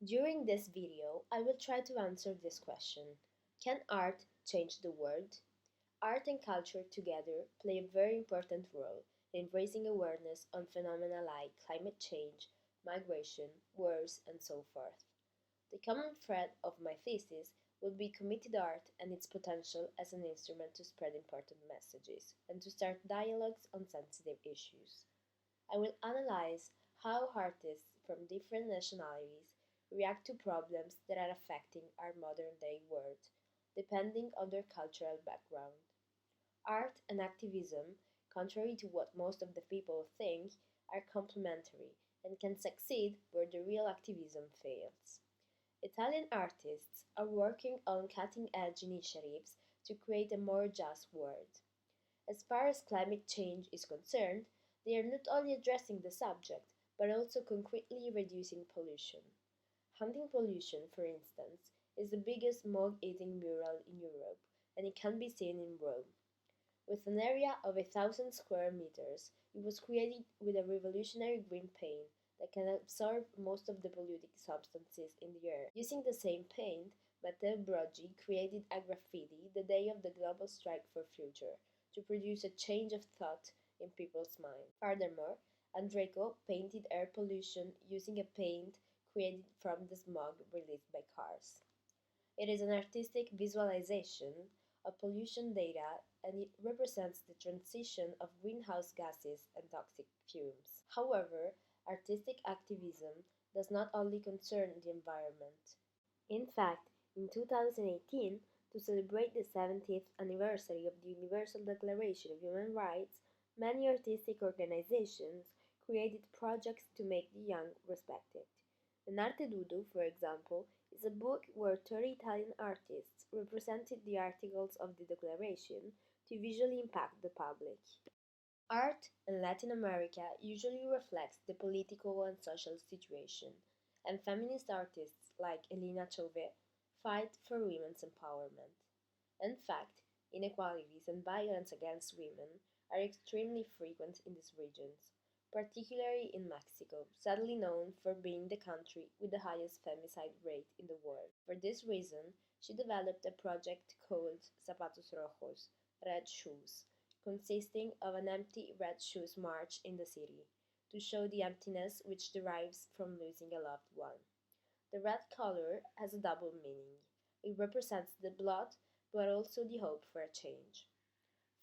During this video, I will try to answer this question. Can art change the world? Art and culture together play a very important role in raising awareness on phenomena like climate change, migration, wars, and so forth. The common thread of my thesis will be committed art and its potential as an instrument to spread important messages and to start dialogues on sensitive issues. I will analyze how artists from different nationalities react to problems that are affecting our modern day world, depending on their cultural background. Art and activism, contrary to what most of the people think, are complementary and can succeed where the real activism fails. Italian artists are working on cutting edge initiatives to create a more just world. As far as climate change is concerned, they are not only addressing the subject, but also concretely reducing pollution. Hunting pollution, for instance, is the biggest smog eating mural in Europe, and it can be seen in Rome. With an area of 1,000 square meters, it was created with a revolutionary green paint that can absorb most of the polluting substances in the air. Using the same paint, Matteo Broggi created a graffiti the day of the global strike for future to produce a change of thought in people's minds. Furthermore, Andreco painted air pollution using a paint created from the smog released by cars. It is an artistic visualization of pollution data and it represents the transition of greenhouse gases and toxic fumes. However, artistic activism does not only concern the environment. In fact, in 2018, to celebrate the 70th anniversary of the Universal Declaration of Human Rights, many artistic organizations created projects to make the young respect it. An Arte Dudu, for example, is a book where 30 Italian artists represented the articles of the Declaration to visually impact the public. Art in Latin America usually reflects the political and social situation, and feminist artists like Elena Chauvet fight for women's empowerment. In fact, inequalities and violence against women are extremely frequent in these regions, particularly in Mexico, sadly known for being the country with the highest femicide rate in the world. For this reason, she developed a project called Zapatos Rojos, Red Shoes, consisting of an empty red shoes march in the city, to show the emptiness which derives from losing a loved one. The red color has a double meaning. It represents the blood, but also the hope for a change.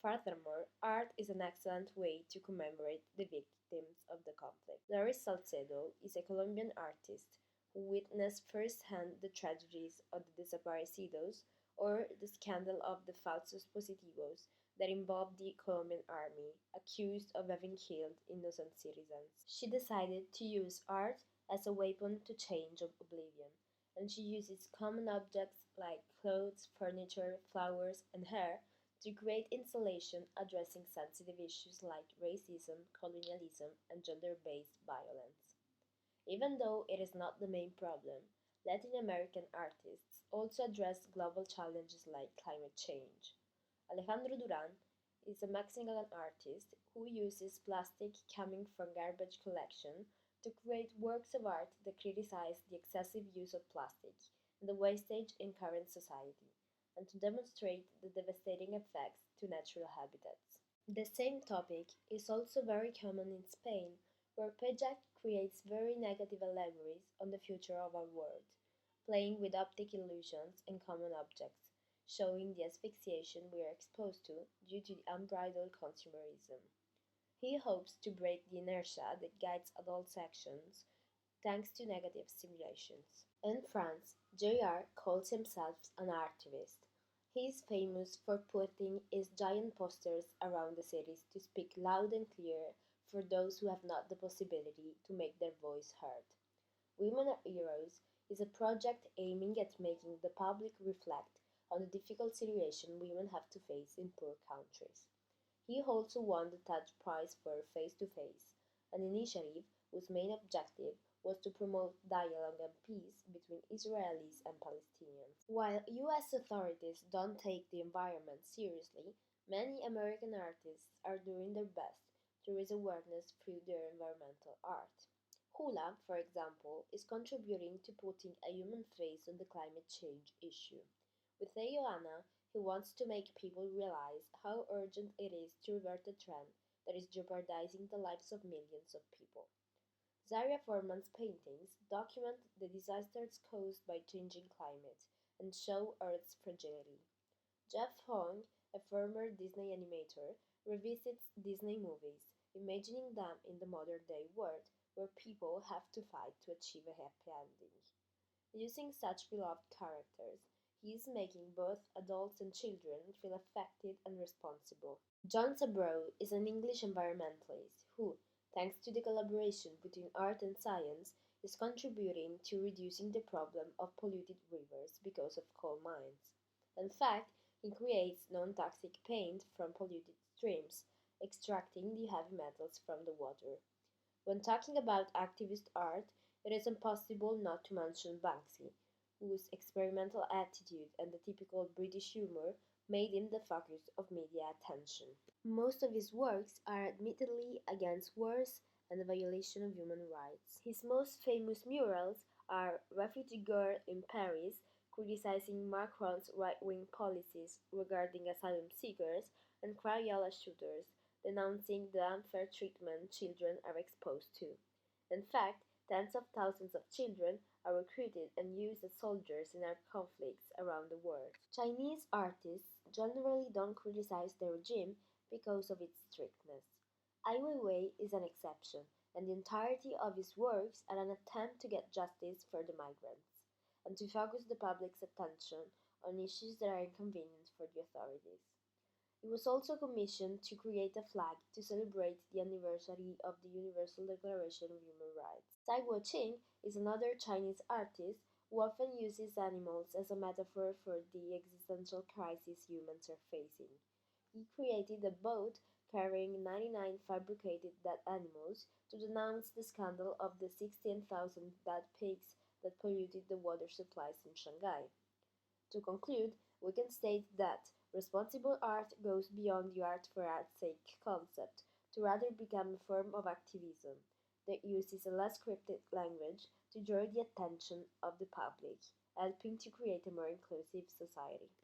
Furthermore, art is an excellent way to commemorate the victims of the conflict. Doris Salcedo is a Colombian artist who witnessed firsthand the tragedies of the desaparecidos or the scandal of the falsos positivos that involved the Colombian army, accused of having killed innocent citizens. She decided to use art as a weapon to change oblivion, and she uses common objects like clothes, furniture, flowers, and hair to create installation addressing sensitive issues like racism, colonialism, and gender-based violence. Even though it is not the main problem, Latin American artists also address global challenges like climate change. Alejandro Duran is a Mexican artist who uses plastic coming from garbage collection to create works of art that criticize the excessive use of plastic and the wastage in current society, and to demonstrate the devastating effects to natural habitats. The same topic is also very common in Spain, where Pejak creates very negative allegories on the future of our world, playing with optic illusions and common objects, showing the asphyxiation we are exposed to due to the unbridled consumerism. He hopes to break the inertia that guides adults' actions thanks to negative stimulations. In France, JR calls himself an artivist. He is famous for putting his giant posters around the cities to speak loud and clear for those who have not the possibility to make their voice heard. Women Are Heroes is a project aiming at making the public reflect on the difficult situation women have to face in poor countries. He also won the TED Prize for Face to Face, an initiative whose main objective was to promote dialogue and peace between Israelis and Palestinians. While US authorities don't take the environment seriously, many American artists are doing their best to raise awareness through their environmental art. Hula, for example, is contributing to putting a human face on the climate change issue. With Ioana, he wants to make people realize how urgent it is to revert a trend that is jeopardizing the lives of millions of people. Zaria Forman's paintings document the disasters caused by changing climate and show Earth's fragility. Jeff Hong, a former Disney animator, revisits Disney movies, imagining them in the modern day world where people have to fight to achieve a happy ending. Using such beloved characters, he is making both adults and children feel affected and responsible. John Sabrow is an English environmentalist who, thanks to the collaboration between art and science, is contributing to reducing the problem of polluted rivers because of coal mines. In fact, he creates non-toxic paint from polluted streams, extracting the heavy metals from the water. When talking about activist art, it is impossible not to mention Banksy, whose experimental attitude and the typical British humour made him the focus of media attention. Most of his works are admittedly against wars and the violation of human rights. His most famous murals are Refugee Girl in Paris, criticizing Macron's right-wing policies regarding asylum seekers, and Crayola shooters, denouncing the unfair treatment children are exposed to. In fact, tens of thousands of children are recruited and used as soldiers in armed conflicts around the world. Chinese artists generally don't criticize the regime because of its strictness. Ai Weiwei is an exception, and the entirety of his works are an attempt to get justice for the migrants, and to focus the public's attention on issues that are inconvenient for the authorities. He was also commissioned to create a flag to celebrate the anniversary of the Universal Declaration of Human Rights. Tsai Guo-ching is another Chinese artist who often uses animals as a metaphor for the existential crisis humans are facing. He created a boat carrying 99 fabricated dead animals to denounce the scandal of the 16,000 dead pigs that polluted the water supplies in Shanghai. To conclude, we can state that responsible art goes beyond the art for art's sake concept to rather become a form of activism that uses a less cryptic language to draw the attention of the public, helping to create a more inclusive society.